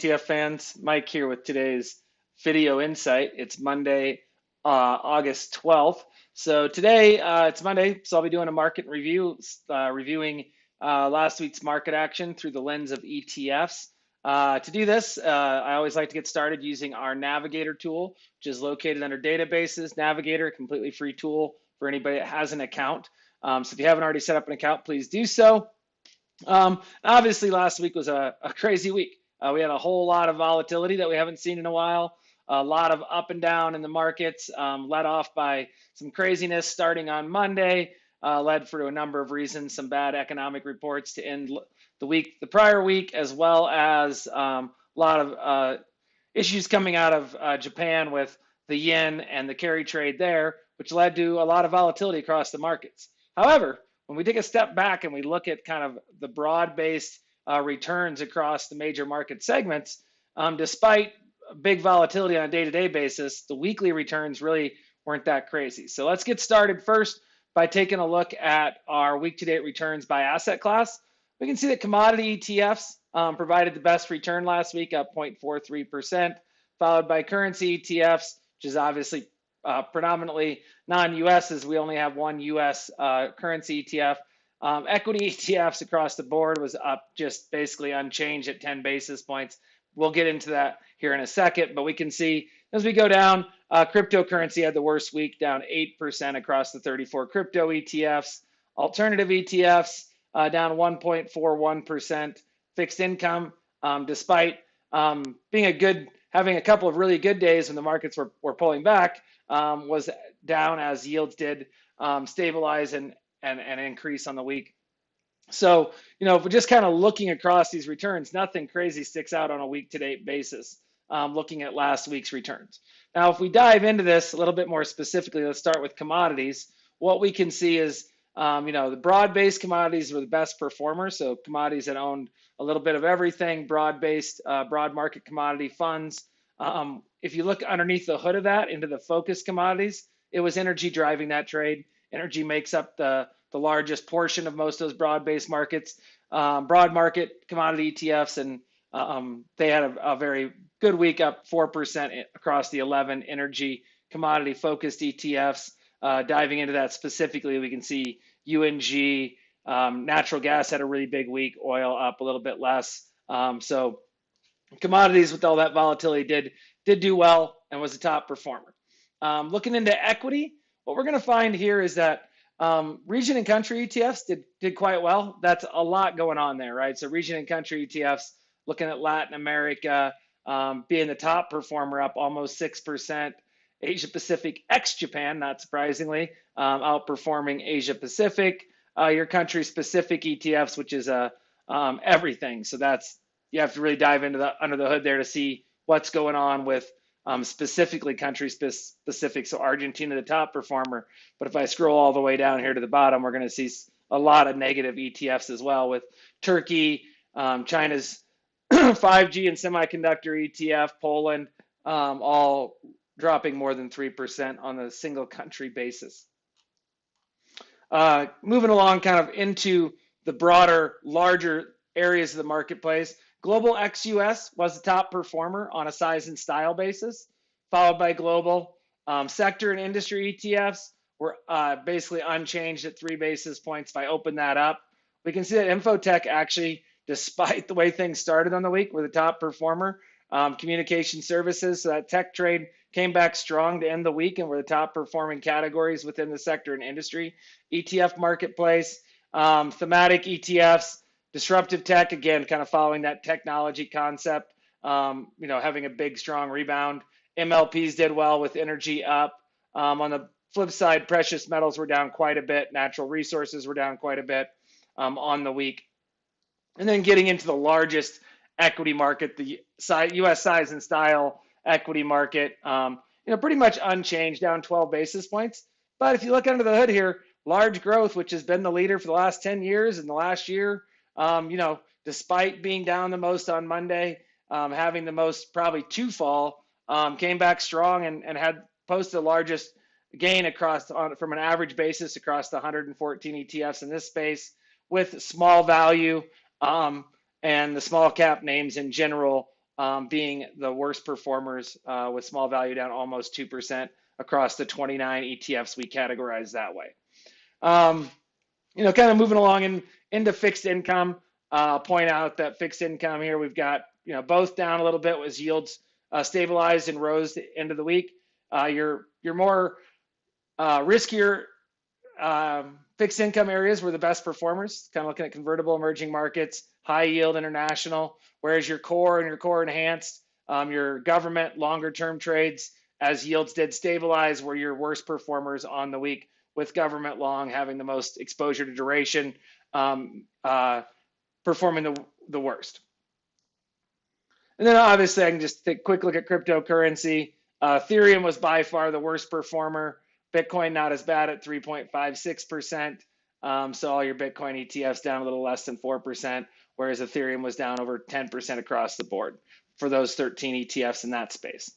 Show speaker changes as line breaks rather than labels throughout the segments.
ETF fans. Mike here with today's video insight. It's Monday, August 12th. So today, it's Monday, so I'll be doing a market review, reviewing last week's market action through the lens of ETFs. To do this, I always like to get started using our Navigator tool, which is located under Databases. Navigator, a completely free tool for anybody that has an account. So if you haven't already set up an account, please do so. Obviously, last week was a crazy week. We had a whole lot of volatility that we haven't seen in a while, a lot of up and down in the markets, led off by some craziness starting on Monday, led for a number of reasons, some bad economic reports to end the prior week, as well as a lot of issues coming out of Japan with the yen and the carry trade there, which led to a lot of volatility across the markets. However, when we take a step back and we look at kind of the broad-based returns across the major market segments, despite big volatility on a day-to-day basis, the weekly returns really weren't that crazy. So let's get started first by taking a look at our week-to-date returns by asset class. We can see that commodity ETFs provided the best return last week, up 0.43%, followed by currency ETFs, which is obviously predominantly non-US, as we only have one US currency ETF. Equity ETFs across the board was up just basically unchanged at 10 basis points. We'll get into that here in a second, but we can see as we go down, cryptocurrency had the worst week, down 8% across the 34 crypto ETFs. Alternative ETFs down 1.41%. Fixed income, despite having a couple of really good days when the markets were pulling back, was down as yields did stabilize and increase on the week. So, if we're just kind of looking across these returns, nothing crazy sticks out on a week-to-date basis, looking at last week's returns. Now, if we dive into this a little bit more specifically, let's start with commodities. What we can see is, the broad-based commodities were the best performers. So commodities that owned a little bit of everything, broad-based, broad market commodity funds. If you look underneath the hood of that into the focus commodities, it was energy driving that trade. Energy makes up the largest portion of most of those broad-based markets, broad market commodity ETFs, and they had a very good week, up 4% across the 11 energy commodity focused ETFs. Diving into that specifically, we can see UNG, natural gas had a really big week, oil up a little bit less. So commodities with all that volatility did do well and was a top performer. Looking into equity, what we're going to find here is that region and country ETFs did quite well. That's a lot going on there, right? So region and country ETFs, looking at Latin America being the top performer, up almost 6%. Asia Pacific ex Japan, not surprisingly, outperforming Asia Pacific. Your country specific ETFs, which is everything. So you have to really dive into under the hood there to see what's going on with specifically country specific. So Argentina, the top performer. But if I scroll all the way down here to the bottom, we're going to see a lot of negative ETFs as well, with Turkey, China's 5G and semiconductor ETF, Poland, all dropping more than 3% on a single country basis. Moving along kind of into the broader, larger areas of the marketplace, global ex-US was the top performer on a size and style basis, followed by global. Sector and industry ETFs were basically unchanged at 3 basis points. If I open that up, we can see that Infotech actually, despite the way things started on the week, were the top performer. Communication services, so that tech trade came back strong to end the week and were the top performing categories within the sector and industry ETF marketplace. Thematic ETFs, disruptive tech, again, kind of following that technology concept, having a big, strong rebound. MLPs did well with energy up. On the flip side, precious metals were down quite a bit. Natural resources were down quite a bit on the week. And then getting into the largest equity market, the U.S. size and style equity market, pretty much unchanged, down 12 basis points. But if you look under the hood here, large growth, which has been the leader for the last 10 years and the last year, despite being down the most on Monday, having the most probably two fall, came back strong and had posted the largest gain from an average basis across the 114 ETFs in this space, with small value and the small cap names in general being the worst performers with small value down almost 2% across the 29 ETFs we categorize that way. Kind of moving along into fixed income, point out that fixed income here, we've got, both down a little bit as yields stabilized and rose the end of the week. Your more riskier fixed income areas were the best performers, kind of looking at convertible emerging markets, high yield international, whereas your core and your core enhanced, your government longer term trades, as yields did stabilize, were your worst performers on the week, with government long having the most exposure to duration, performing the worst. And then obviously I can just take a quick look at cryptocurrency. Ethereum was by far the worst performer. Bitcoin not as bad at 3.56%. So all your Bitcoin ETFs down a little less than 4%, whereas Ethereum was down over 10% across the board for those 13 ETFs in that space.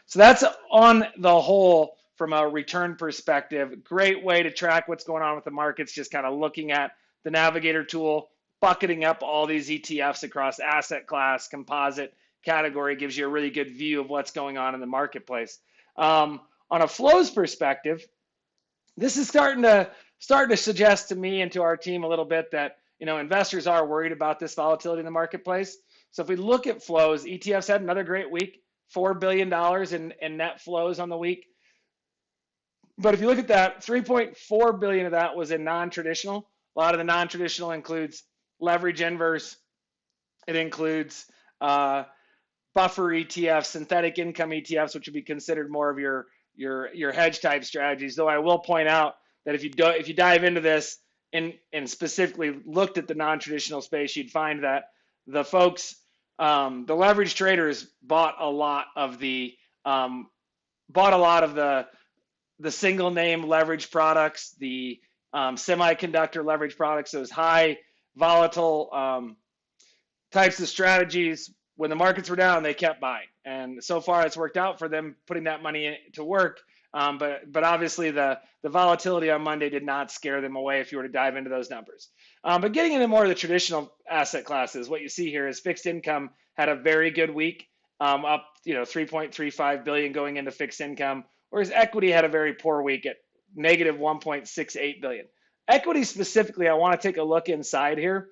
So that's on the whole from a return perspective. Great way to track what's going on with the markets, just kind of looking at the Navigator tool, bucketing up all these ETFs across asset class, composite category, gives you a really good view of what's going on in the marketplace. On a flows perspective, this is starting to suggest to me and to our team a little bit that investors are worried about this volatility in the marketplace. So if we look at flows, ETFs had another great week, $4 billion in net flows on the week. But if you look at that, 3.4 billion of that was in non-traditional. A lot of the non-traditional includes leverage inverse. It includes buffer ETFs, synthetic income ETFs, which would be considered more of your hedge type strategies. Though I will point out that if you dive into this and specifically looked at the non-traditional space, you'd find that the folks, the leverage traders, bought a lot of the single name leverage products, the semiconductor leverage products, those high volatile types of strategies. When the markets were down, they kept buying, and so far it's worked out for them putting that money to work. But obviously the volatility on Monday did not scare them away if you were to dive into those numbers. But getting into more of the traditional asset classes, what you see here is fixed income had a very good week, up 3.35 billion going into fixed income, whereas equity had a very poor week at negative 1.68 billion. Equity specifically, I want to take a look inside here,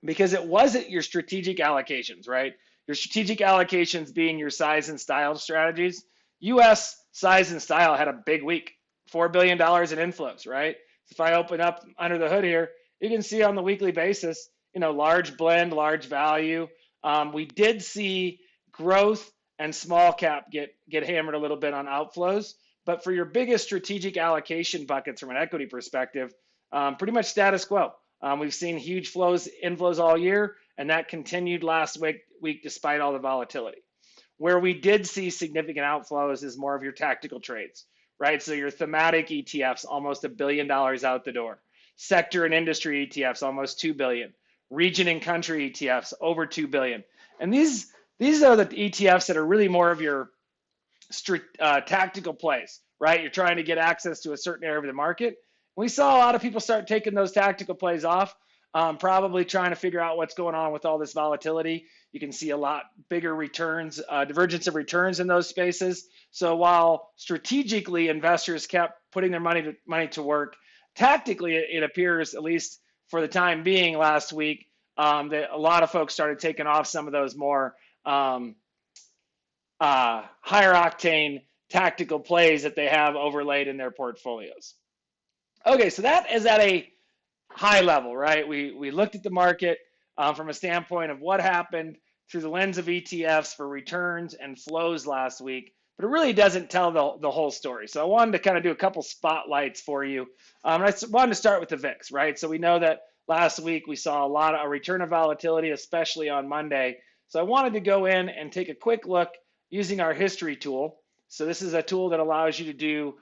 because it wasn't your strategic allocations, right? Your strategic allocations being your size and style strategies. US size and style had a big week, $4 billion in inflows, right? If I open up under the hood here, you can see on the weekly basis, large blend, large value. We did see growth and small cap get hammered a little bit on outflows, but for your biggest strategic allocation buckets from an equity perspective, pretty much status quo. We've seen huge inflows all year, and that continued last week despite all the volatility. Where we did see significant outflows is more of your tactical trades, right? So your thematic ETFs, almost $1 billion out the door. Sector and industry ETFs, almost $2 billion. Region and country ETFs, over $2 billion. And these are the ETFs that are really more of your tactical plays, right? You're trying to get access to a certain area of the market. We saw a lot of people start taking those tactical plays off, probably trying to figure out what's going on with all this volatility. You can see a lot bigger returns, divergence of returns in those spaces. So while strategically investors kept putting their money to work, tactically it appears, at least for the time being last week, that a lot of folks started taking off some of those more higher octane tactical plays that they have overlaid in their portfolios. Okay, so that is at a high level, right? We looked at the market from a standpoint of what happened through the lens of ETFs for returns and flows last week, but it really doesn't tell the whole story. So I wanted to kind of do a couple spotlights for you. And I wanted to start with the VIX, right? So we know that last week we saw a return of volatility, especially on Monday. So I wanted to go in and take a quick look using our history tool. So this is a tool that allows you to do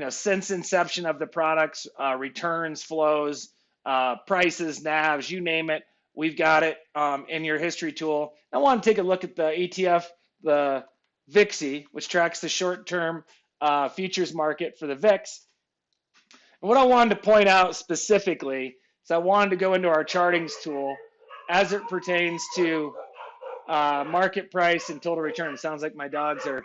since inception of the products, returns, flows, prices, NAVs, you name it, we've got it in your history tool. I want to take a look at the ETF, the VIXI, which tracks the short-term futures market for the VIX. And what I wanted to point out specifically is I wanted to go into our chartings tool as it pertains to market price and total return. Sounds like my dogs are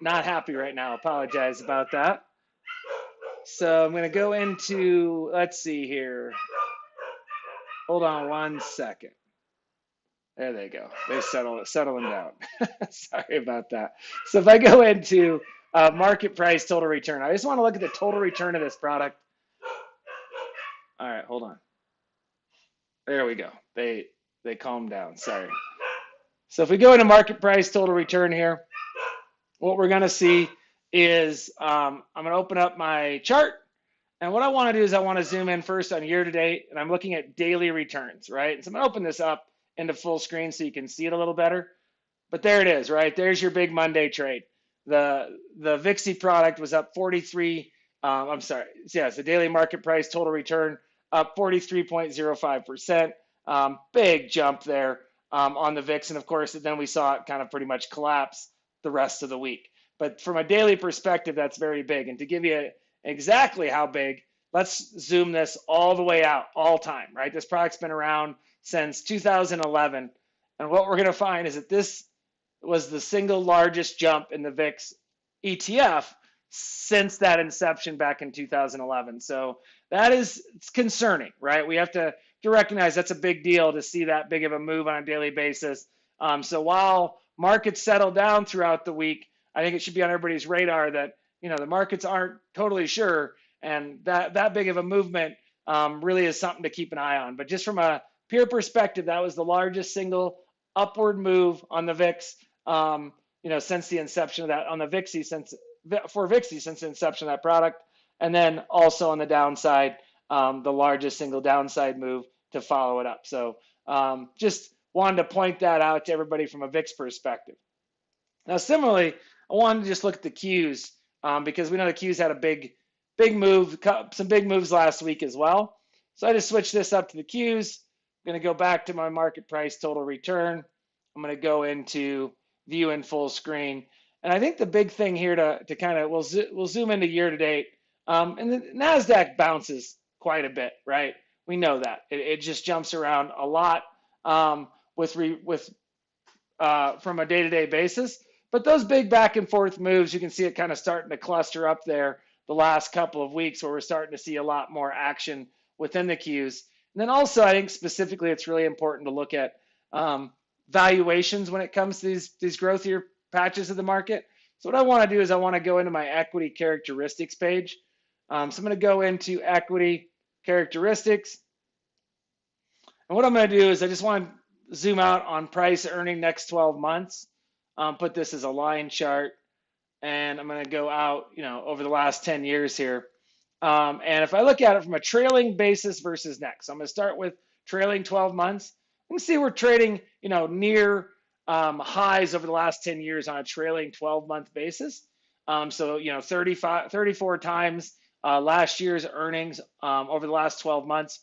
not happy right now. Apologize about that. So I'm going to go into, let's see here. Hold on one second. There they go. They settling down. Sorry about that. So if I go into market price total return, I just want to look at the total return of this product. All right, hold on. There we go. They calmed down. Sorry. So if we go into market price total return here, what we're going to see is I'm going to open up my chart. And what I want to do is I want to zoom in first on year to date, and I'm looking at daily returns, right? So I'm going to open this up into full screen so you can see it a little better. But there it is, right? There's your big Monday trade. The VIXI product was up 43. I'm sorry. Yes, the daily market price total return up 43.05%. Big jump there on the VIX, and of course, then we saw it kind of pretty much collapse the rest of the week. But from a daily perspective, that's very big. And to give you exactly how big, let's zoom this all the way out, all time, right? This product's been around since 2011. And what we're going to find is that this was the single largest jump in the VIX ETF since that inception back in 2011. So that is, it's concerning, right? We have to recognize that's a big deal to see that big of a move on a daily basis. So while markets settle down throughout the week, I think it should be on everybody's radar that, you know, the markets aren't totally sure, and that big of a movement really is something to keep an eye on. But just from a pure perspective, that was the largest single upward move on the VIX, you know, since the inception of that, on the VIXI since the inception of that product, and then also on the downside, the largest single downside move to follow it up. So just wanted to point that out to everybody from a VIX perspective. Now, similarly, I wanted to just look at the Qs because we know the Qs had a big move, some big moves last week as well. So I just switched this up to the Qs. I'm going to go back to my market price total return. I'm going to go into view in full screen. And I think the big thing here to kind of, we'll zoom into year to date. And the NASDAQ bounces quite a bit, right? We know that. It just jumps around a lot from a day-to-day basis. But those big back and forth moves, you can see it kind of starting to cluster up there the last couple of weeks where we're starting to see a lot more action within the Qs. And then also, I think specifically, it's really important to look at valuations when it comes to these growthier patches of the market. So what I want to do is I want to go into my equity characteristics page. So I'm going to go into equity characteristics. And what I'm going to do is I just want to zoom out on price earning next 12 months. Put this as a line chart, and I'm going to go out, you know, over the last 10 years here. And if I look at it from a trailing basis versus next, so I'm going to start with trailing 12 months. You can see we're trading, you know, near highs over the last 10 years on a trailing 12-month basis. So, you know, 34 times last year's earnings over the last 12 months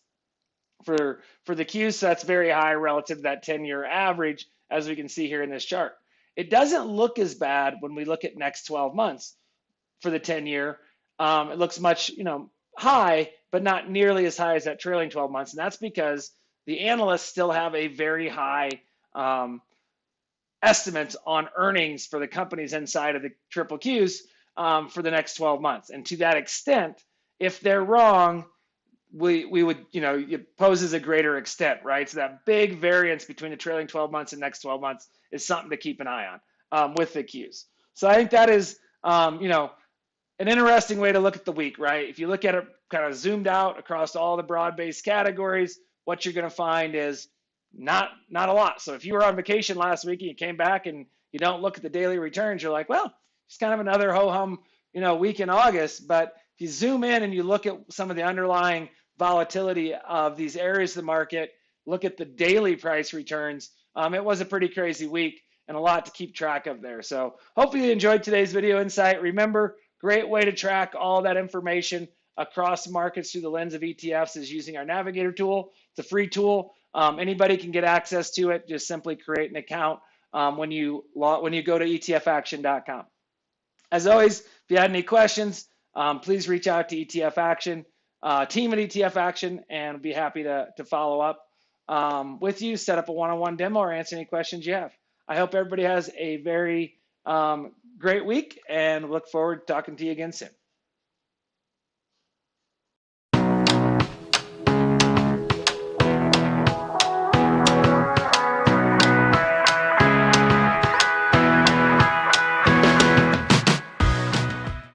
for the Qs. So that's very high relative to that 10-year average, as we can see here in this chart. It doesn't look as bad when we look at next 12 months for the 10-year. It looks much, you know, high, but not nearly as high as that trailing 12 months. And that's because the analysts still have a very high estimates on earnings for the companies inside of the triple Qs for the next 12 months. And to that extent, if they're wrong, we would, you know, it poses a greater extent, right? So that big variance between the trailing 12 months and next 12 months is something to keep an eye on with the Qs. So I think that is, you know, an interesting way to look at the week, right? If you look at it kind of zoomed out across all the broad-based categories, what you're going to find is not a lot. So if you were on vacation last week and you came back and you don't look at the daily returns, you're like, well, it's kind of another ho-hum, you know, week in August. But if you zoom in and you look at some of the underlying volatility of these areas of the market, look at the daily price returns, it was a pretty crazy week and a lot to keep track of there. So hopefully you enjoyed today's video insight. Remember, great way to track all that information across markets through the lens of ETFs is using our Navigator tool. It's a free tool. Anybody can get access to it. Just simply create an account when you go to etfaction.com. As always, if you had any questions, please reach out to ETF Action, team at ETF Action, and be happy to follow up. with you, set up a one-on-one demo, or answer any questions you have. I hope everybody has a very great week and look forward to talking to you again soon.